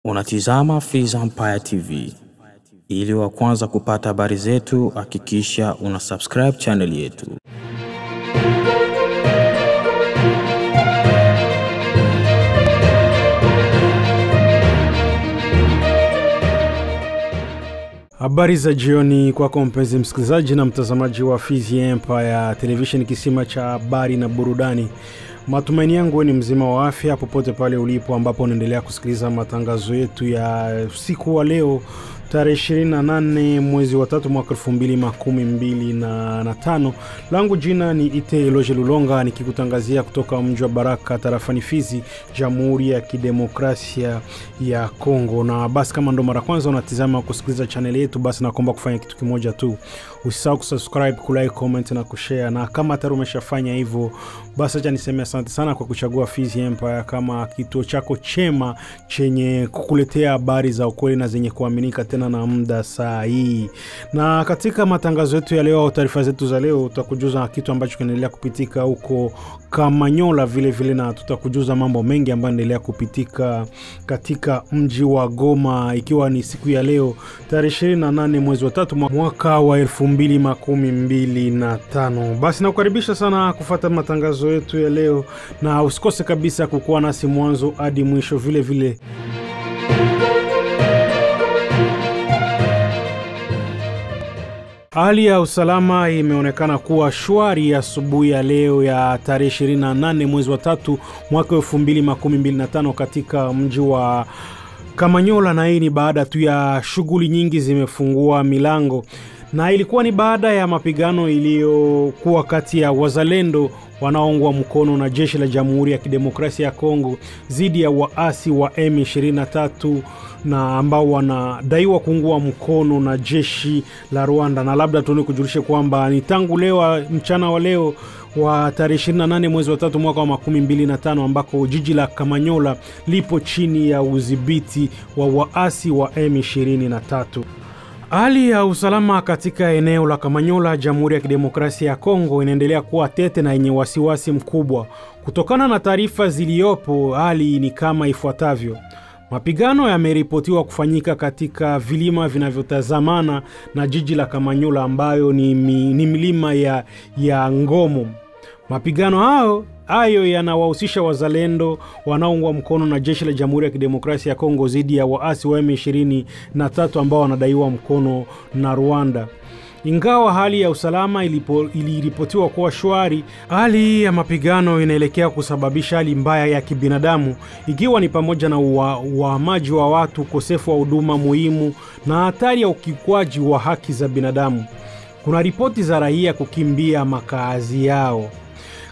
Unatizama Fizi Empire TV. Ili wa kwanza kupata habari zetu, hakikisha una subscribe channel yetu. Habari za jioni kwako mpenzi msikilizaji na mtazamaji wa Fizi Empire Television, kisima cha habari na burudani. Matumaini yangu ni mzima wa afya popote pale ulipo, ambapo unaendelea kusikiliza matangazo yetu ya siku wa leo tarehe 28 mwezi wa 3 mwaka 2025. Langu jina ni Ite Eloge Lulonga, nikikutangazia kutoka mji wa Baraka tarafani Fizi, Jamhuri ya Kidemokrasia ya Kongo. Na basi kama ndo mara kwanza unatizama kusikiliza channel yetu, basi naomba kufanya kitu kimoja tu. Usisahau kusubscribe, kulike, comment na kushare. Na kama tayari umeshafanya hivyo, basi acha niseme asante sana kwa kuchagua Fizi Empire kama kituo chako chema chenye kukuletea habari za ukweli na zenye kuaminika tena na muda saa hii. Na katika matangazo yetu ya leo au taarifa zetu za leo, tutakujuza kitu ambacho kinaendelea kupitika huko Kamanyola vile vile, na tutakujuza mambo mengi ambayo yanaendelea kupitika katika mji wa Goma, ikiwa ni siku ya leo tarehe 28 mwezi wa 3 mwaka wa 2025. Basi nakukaribisha sana kufuata matangazo yetu ya leo, na usikose kabisa kukuwa nasi mwanzo hadi mwisho vile vile. Hali ya usalama imeonekana kuwa shwari asubuhi ya leo ya tarehe 28 mwezi wa 3 mwaka 2025 katika mji wa Kamanyola, na hii ni baada tu ya shughuli nyingi zimefungua milango, na ilikuwa ni baada ya mapigano iliyokuwa kati ya wazalendo wanaoungwa mkono na jeshi la Jamhuri ya Kidemokrasia ya Kongo dhidi ya waasi wa M23 na ambao wanadaiwa kuungwa mkono na jeshi la Rwanda. Na labda tuone kujulisha kwamba ni tangu leo mchana wa leo wa tarehe 28 mwezi wa 3 mwaka wa 2025 ambako jiji la Kamanyola lipo chini ya udhibiti wa waasi wa M23. Hali ya usalama katika eneo la Kamanyola, Jamhuri ya Kidemokrasia ya Kongo inaendelea kuwa tete na yenye wasiwasi mkubwa. Kutokana na taarifa ziliopo, hali ni kama ifuatavyo. Mapigano yameripotiwa kufanyika katika vilima vinavyotazamana na jiji la Kamanyola ambayo ni milima ya Ngomo. Mapigano hayo yanawahusisha wazalendo wanaoungwa mkono na jeshi la Jamhuri ya Kidemokrasia ya Kongo dhidi ya waasi wa M23 ambao wanadaiwa mkono na Rwanda. Ingawa hali ya usalama iliripotiwa kuwa shwari, hali ya mapigano inaelekea kusababisha hali mbaya ya kibinadamu, ikiwa ni pamoja na uhamaji wa watu, ukosefu wa huduma muhimu na hatari ya ukiukwaji wa haki za binadamu. Kuna ripoti za raia kukimbia makazi yao.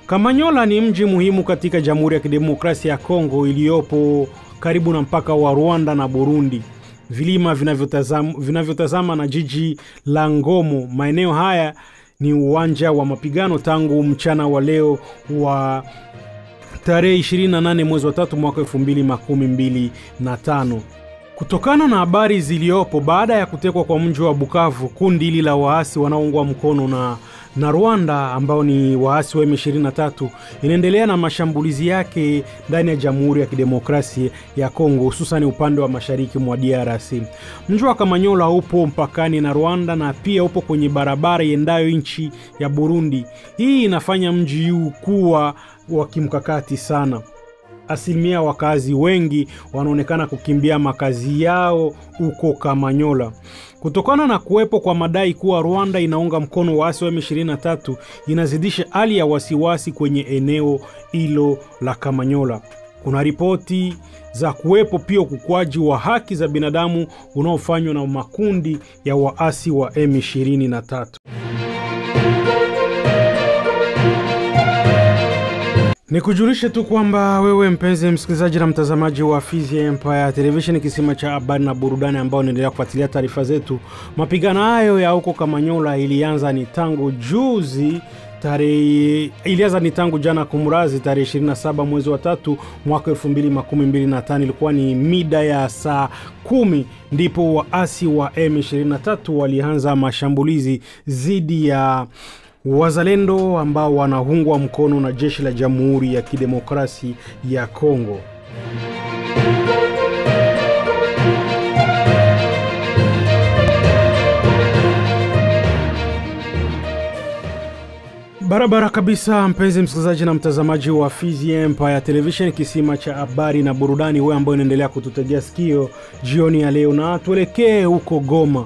Kamanyola ni mji muhimu katika Jamhuri ya Kidemokrasia ya Kongo iliyopo karibu na mpaka wa Rwanda na Burundi. Vilima vinavyotazama na jiji la Ngomo. Maeneo haya ni uwanja wa mapigano tangu mchana wa leo wa tarehe 28 mwezi wa 3 mwaka 2025. Kutokana na habari ziliopo, baada ya kutekwa kwa mji wa Bukavu, kundi hili la waasi wanaoungwa mkono na Rwanda ambao ni waasi wa M23 inaendelea na mashambulizi yake ndani ya Jamhuri ya Kidemokrasia ya Kongo, hususan upande wa mashariki mwa DRC. Mji wa Kamanyola upo mpakani na Rwanda na pia upo kwenye barabara iendayo nchi ya Burundi. Hii inafanya mji huu kuwa wa kimkakati sana. Asilimia wakazi wengi wanaonekana kukimbia makazi yao huko Kamanyola. Kutokana na kuwepo kwa madai kuwa Rwanda inaunga mkono waasi wa M23, inazidisha hali ya wasiwasi kwenye eneo hilo la Kamanyola. Kuna ripoti za kuwepo pia ukiukwaji wa haki za binadamu unaofanywa na makundi ya waasi wa M23. Nikujulishe tu kwamba wewe mpenzi msikilizaji na mtazamaji wa Fizi Empire Television, kisima cha habari na burudani ambao unaendelea kufuatilia taarifa zetu. Mapigano hayo ya huko Kamanyola ilianza ni tangu jana kumrazi tarehe 27 mwezi wa 3 mwaka 2025. Ilikuwa ni mida ya saa 10 ndipo waasi wa M23 walianza mashambulizi dhidi ya wazalendo ambao wanaungwa mkono na jeshi la Jamhuri ya Kidemokrasia ya Kongo. Barabara kabisa, mpenzi msikilizaji na mtazamaji wa Fizi Empire Television, kisima cha habari na burudani, wewe ambao unaendelea kututegea sikio jioni ya leo, na tuelekee huko Goma.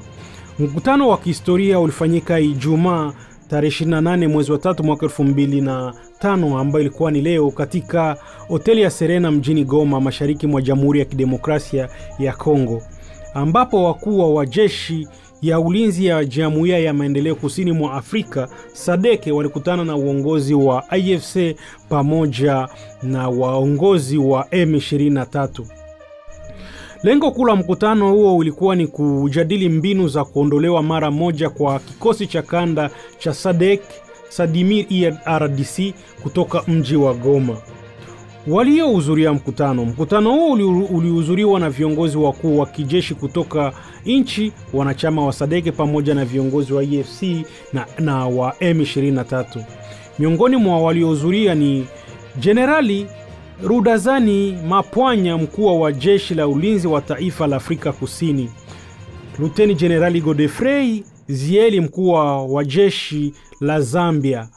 Mkutano wa kihistoria ulifanyika Ijumaa tarehe 28 mwezi wa 3 mwaka 2005, ambayo ilikuwa ni leo katika hoteli ya Serena mjini Goma, mashariki mwa Jamhuri ya Kidemokrasia ya Kongo, ambapo wakuu wa jeshi ya ulinzi ya Jumuiya ya Maendeleo Kusini mwa Afrika SADC walikutana na uongozi wa AFC pamoja na waongozi wa M23. Lengo kuu la mkutano huo ulikuwa ni kujadili mbinu za kuondolewa mara moja kwa kikosi cha kanda cha SADC Sadimir RDC kutoka mji wa Goma. Waliohudhuria mkutano huo ulihudhuriwa na viongozi wakuu wa kijeshi kutoka nchi wanachama wa SADC pamoja na viongozi wa AFC na wa M23. Miongoni mwa waliohudhuria ni Generali Rudazani Mapwanya, mkuu wa jeshi la ulinzi wa taifa la Afrika Kusini; Luteni Generali Godefrey Zieli, mkuu wa jeshi la Zambia;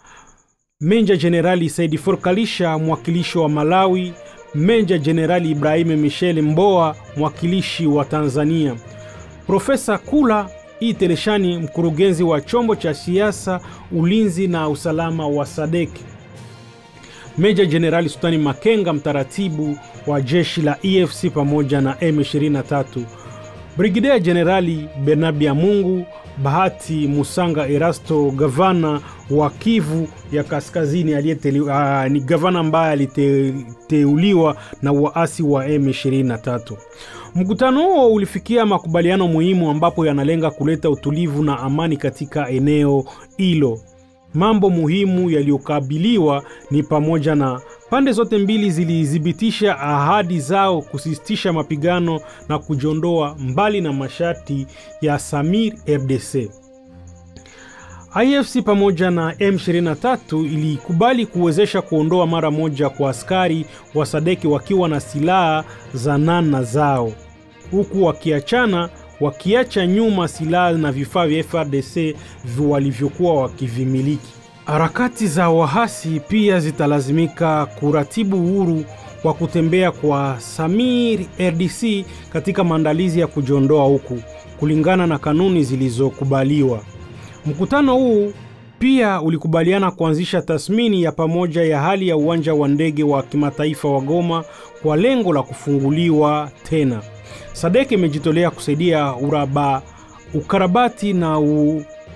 Meja Generali Saidi Forkalisha, mwakilishi wa Malawi; Meja Generali Ibrahim Michel Mboa, mwakilishi wa Tanzania; Profesa Kula Iteleshani, mkurugenzi wa chombo cha siasa, ulinzi na usalama wa SADC; Meja Generali Sultani Makenga, mtaratibu wa jeshi la EFC pamoja na M23; Brigadier Generali Bernabia Mungu Bahati Musanga Erasto, gavana wa Kivu ya Kaskazini ni gavana ambaye aliteuliwa na waasi wa M23. Mkutano huo ulifikia makubaliano muhimu ambapo yanalenga kuleta utulivu na amani katika eneo hilo. Mambo muhimu yaliyokabiliwa ni pamoja na pande zote mbili zilithibitisha ahadi zao kusisitisha mapigano na kujiondoa mbali na masharti ya Samir RDC. IFC pamoja na M23 ilikubali kuwezesha kuondoa mara moja kwa askari wa SADC wakiwa na silaha za nana zao, huku wakiacha nyuma silaha na vifaa vya FARDC walivyokuwa wakivimiliki. Harakati za wahasi pia zitalazimika kuratibu uhuru wa kutembea kwa Samir RDC katika maandalizi ya kujiondoa huku, kulingana na kanuni zilizokubaliwa. Mkutano huu pia ulikubaliana kuanzisha tathmini ya pamoja ya hali ya uwanja wa ndege wa kimataifa wa Goma kwa lengo la kufunguliwa tena. SADC imejitolea kusaidia ukarabati na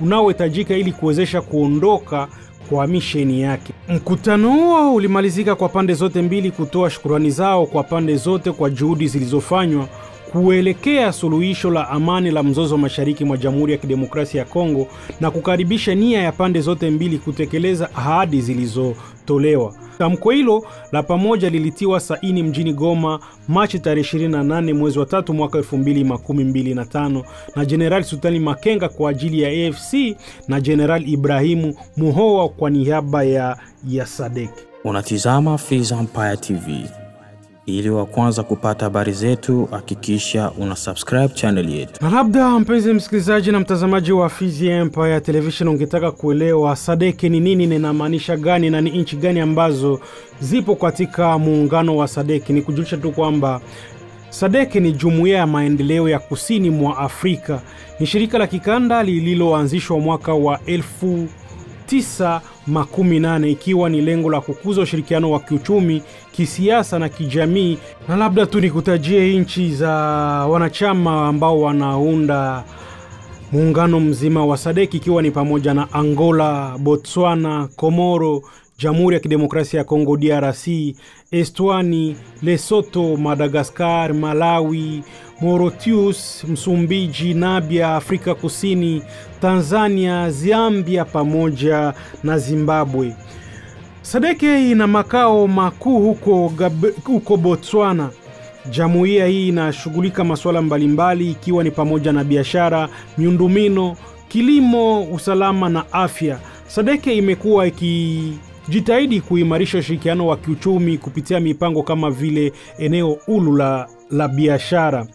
unaohitajika ili kuwezesha kuondoka kwa misheni yake. Mkutano huo ulimalizika kwa pande zote mbili kutoa shukrani zao kwa pande zote kwa juhudi zilizofanywa kuelekea suluhisho la amani la mzozo mashariki mwa Jamhuri ya Kidemokrasia ya Kongo na kukaribisha nia ya pande zote mbili kutekeleza ahadi zilizotolewa. Tamko hilo la pamoja lilitiwa saini mjini Goma Machi tarehe 28 mwezi wa 3 mwaka 2025 na General Sultani Makenga kwa ajili ya AFC na General Ibrahimu Muhoa kwa niaba ya SADC. Unatizama Fizi Empire TV. Ili wa kwanza kupata habari zetu, hakikisha una subscribe channel yetu. Na labda mpenzi msikilizaji na mtazamaji wa Fizi Empire Television, ungetaka kuelewa SADC ni nini na inamaanisha gani na ni nchi gani ambazo zipo katika muungano wa SADC, ni kujulisha tu kwamba SADC ni Jumuiya ya Maendeleo ya Kusini mwa Afrika. Ni shirika la kikanda lililoanzishwa mwaka wa 1918 ikiwa ni lengo la kukuza ushirikiano wa kiuchumi, kisiasa na kijamii. Na labda tu nikutajie nchi za wanachama ambao wanaunda muungano mzima wa SADC, ikiwa ni pamoja na Angola, Botswana, Komoro, Jamhuri ya Kidemokrasia ya Kongo DRC, Eswatini, Lesotho, Madagascar, Malawi, Mauritius, Msumbiji, Namibia, Afrika Kusini, Tanzania, Zambia pamoja na Zimbabwe. SADC ina makao makuu huko Botswana. Jumuiya hii inashughulika masuala mbalimbali ikiwa ni pamoja na biashara, miundombinu, kilimo, usalama na afya. SADC imekuwa ikijitahidi kuimarisha ushirikiano wa kiuchumi kupitia mipango kama vile eneo huru la biashara.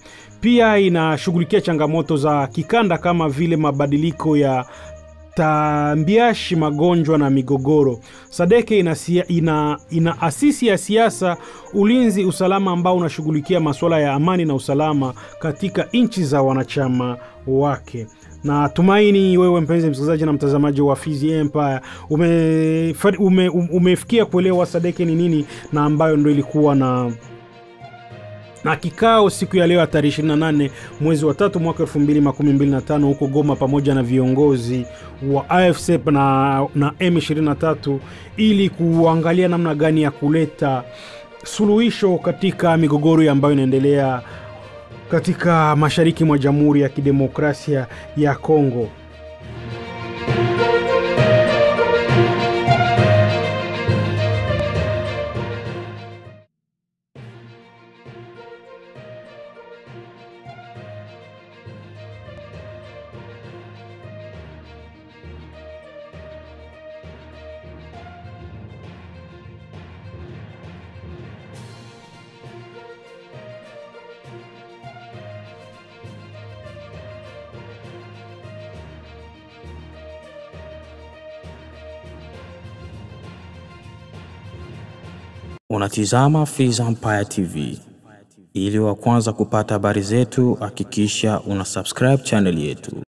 Pia inashughulikia changamoto za kikanda kama vile mabadiliko ya utambiashi magonjwa na migogoro. Sadeke ina asisi ya siasa, ulinzi, usalama ambao unashughulikia masuala ya amani na usalama katika nchi za wanachama wake. Na tumaini wewe mpenzi msikilizaji na mtazamaji wa Fizi Empire umefikia kuelewa Sadeke ni nini, na ambayo ndio ilikuwa na kikao siku ya leo ya tarehe 28 mwezi wa 3 mwaka 2025 huko Goma, pamoja na viongozi wa AFC na M23 ili kuangalia namna gani ya kuleta suluhisho katika migogoro ambayo inaendelea katika mashariki mwa Jamhuri ya Kidemokrasia ya Kongo. Unatizama Fizi Empire TV. Ili wa kwanza kupata habari zetu, hakikisha una subscribe channel yetu.